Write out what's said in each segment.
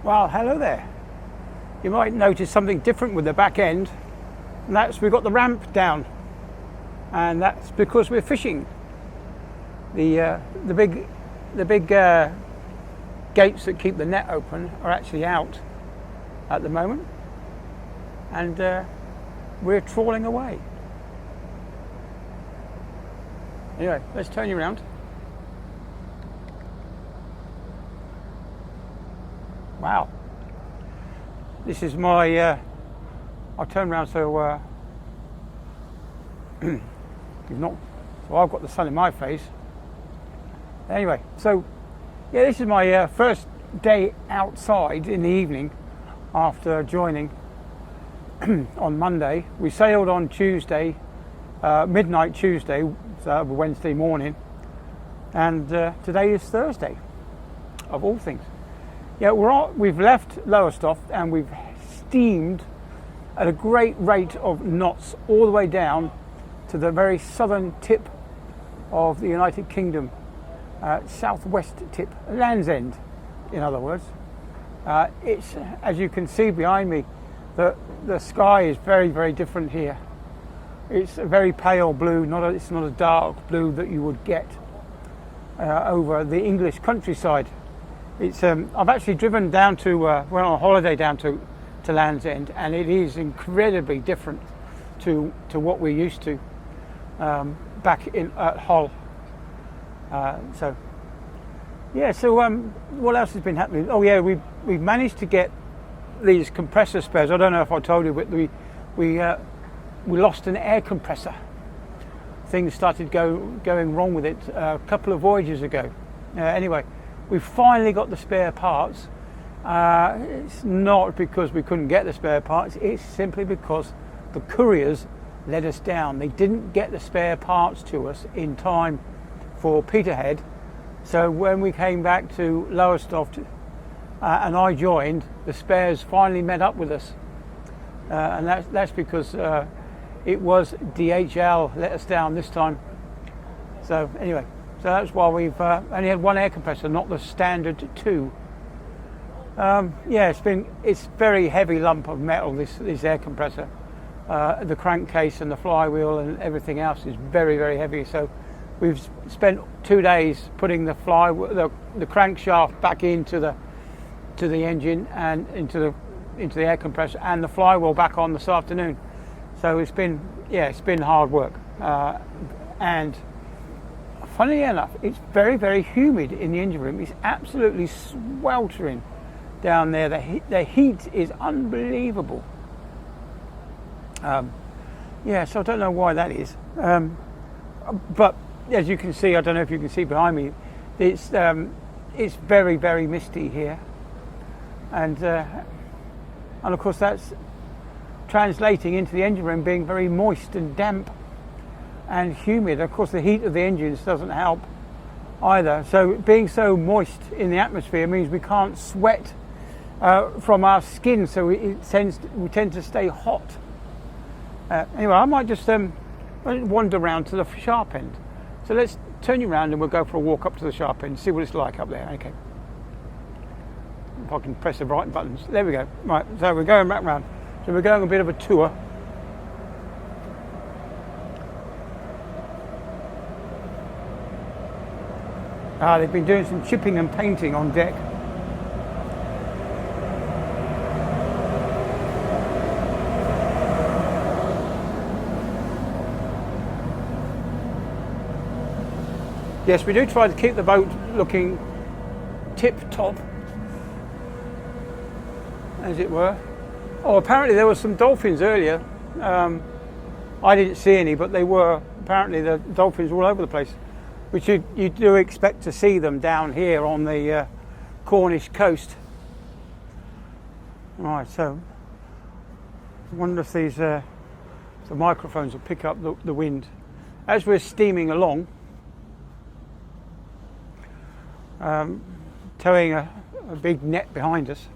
Well, hello there. You might notice something different with the back end, and that's we've got the ramp down, and that's because we're fishing. The big gates that keep the net open are actually out at the moment, and we're trawling away. Anyway, let's turn you around. Wow. This is my, I'll turn around so you've not, so I've got the sun in my face. Anyway, so yeah, this is my first day outside in the evening after joining on Monday. We sailed on Tuesday, midnight Tuesday, so Wednesday morning, and today is Thursday, of all things. Yeah, we've left Lowestoft and we've steamed at a great rate of knots all the way down to the very southern tip of the United Kingdom, southwest tip, Land's End, in other words. It's, as you can see behind me, the sky is very, very different here. It's a very pale blue, it's not a dark blue that you would get over the English countryside. It's I've actually driven down to went on a holiday down to Land's End, and it is incredibly different to what we're used to back at Hull. So what else has been happening? Oh yeah, we've managed to get these compressor spares. I don't know if I told you, but we lost an air compressor. Things started going wrong with it a couple of voyages ago. Anyway, we finally got the spare parts. It's not because we couldn't get the spare parts, it's simply because the couriers let us down. They didn't get the spare parts to us in time for Peterhead. So when we came back to Lowestoft and I joined, the spares finally met up with us. And that's because it was DHL let us down this time. So anyway, so that's why we've only had one air compressor, not the standard two. Yeah, it's very heavy lump of metal, this air compressor. The crankcase and the flywheel and everything else is very, very heavy. So we've spent 2 days putting the crankshaft back into the engine and into the air compressor, and the flywheel back on this afternoon. So it's been hard work. And funnily enough, it's very, very humid in the engine room. It's absolutely sweltering down there. The heat is unbelievable. So I don't know why that is. But as you can see, I don't know if you can see behind me, it's very, very misty here. And of course that's translating into the engine room being very moist and damp and humid. Of course the heat of the engines doesn't help either. So being so moist in the atmosphere means we can't sweat from our skin, so we tend to stay hot. Anyway, I might just wander around to the sharp end. So let's turn you around and we'll go for a walk up to the sharp end, see what it's like up there. Okay. If I can press the right buttons. There we go. Right, so we're going back round. So we're going a bit of a tour. They've been doing some chipping and painting on deck. Yes, we do try to keep the boat looking tip-top, as it were. Oh, apparently there were some dolphins earlier. I didn't see any, but they were. Apparently the dolphins were all over the place, which you do expect to see them down here on the Cornish coast. Right, so I wonder if these the microphones will pick up the wind. As we're steaming along, towing a big net behind us,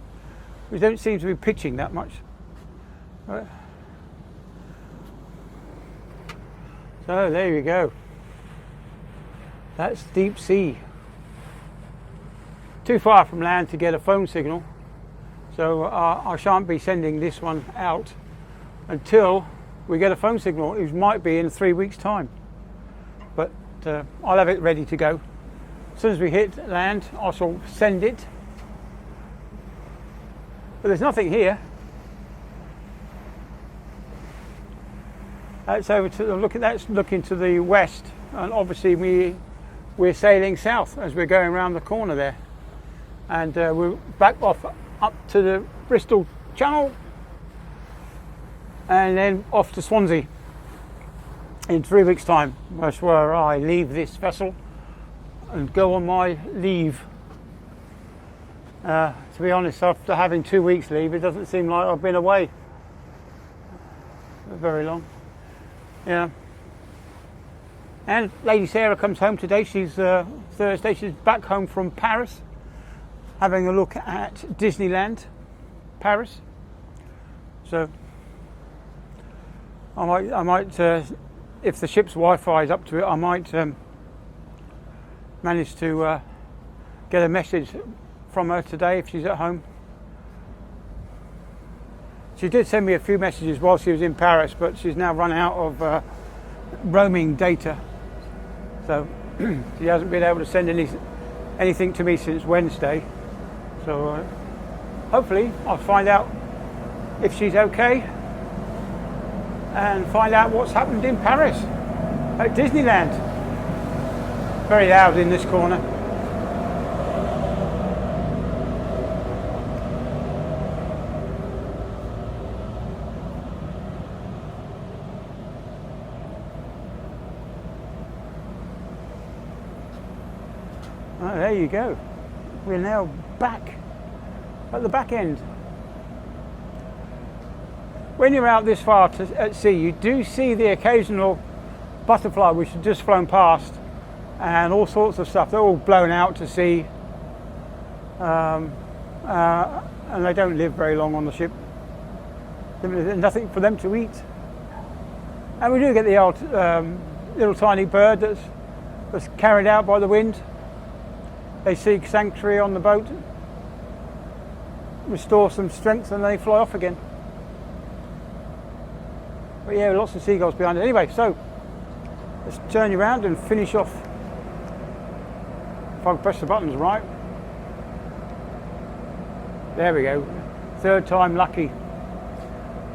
we don't seem to be pitching that much. So there you go. That's deep sea. Too far from land to get a phone signal, So I shan't be sending this one out until we get a phone signal, which might be in 3 weeks' time. But I'll have it ready to go. As soon as we hit land, I shall send it. But there's nothing here. That's over to that's looking to the west, and obviously we're sailing south as we're going around the corner there, and we're back off up to the Bristol Channel, and then off to Swansea in 3 weeks' time. That's where I leave this vessel and go on my leave. To be honest, after having 2 weeks leave, it doesn't seem like I've been away very long. Yeah. And Lady Sarah comes home today. She's Thursday. She's back home from Paris, having a look at Disneyland, Paris. So I might, if the ship's Wi-Fi is up to it, I might manage to get a message from her today if she's at home. She did send me a few messages while she was in Paris, but she's now run out of roaming data, so she hasn't been able to send anything to me since Wednesday. So hopefully I'll find out if she's okay and find out what's happened in Paris at Disneyland. Very loud in this corner. Oh, there you go. We're now back at the back end. When you're out this far at sea, you do see the occasional butterfly which has just flown past, and all sorts of stuff. They're all blown out to sea, and they don't live very long on the ship. There's nothing for them to eat. And we do get the old little tiny bird that's carried out by the wind. They seek sanctuary on the boat, restore some strength, and they fly off again. But yeah, lots of seagulls behind it. Anyway, so let's turn you around and finish off. If I can press the buttons right. There we go. Third time lucky.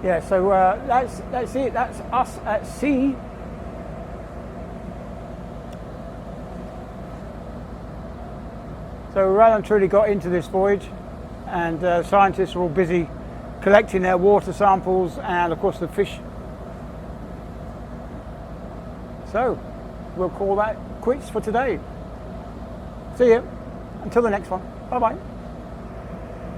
Yeah, so that's it. That's us at sea. So we well and truly got into this voyage, and scientists are all busy collecting their water samples and of course the fish. So we'll call that quits for today. See you until the next one. Bye bye.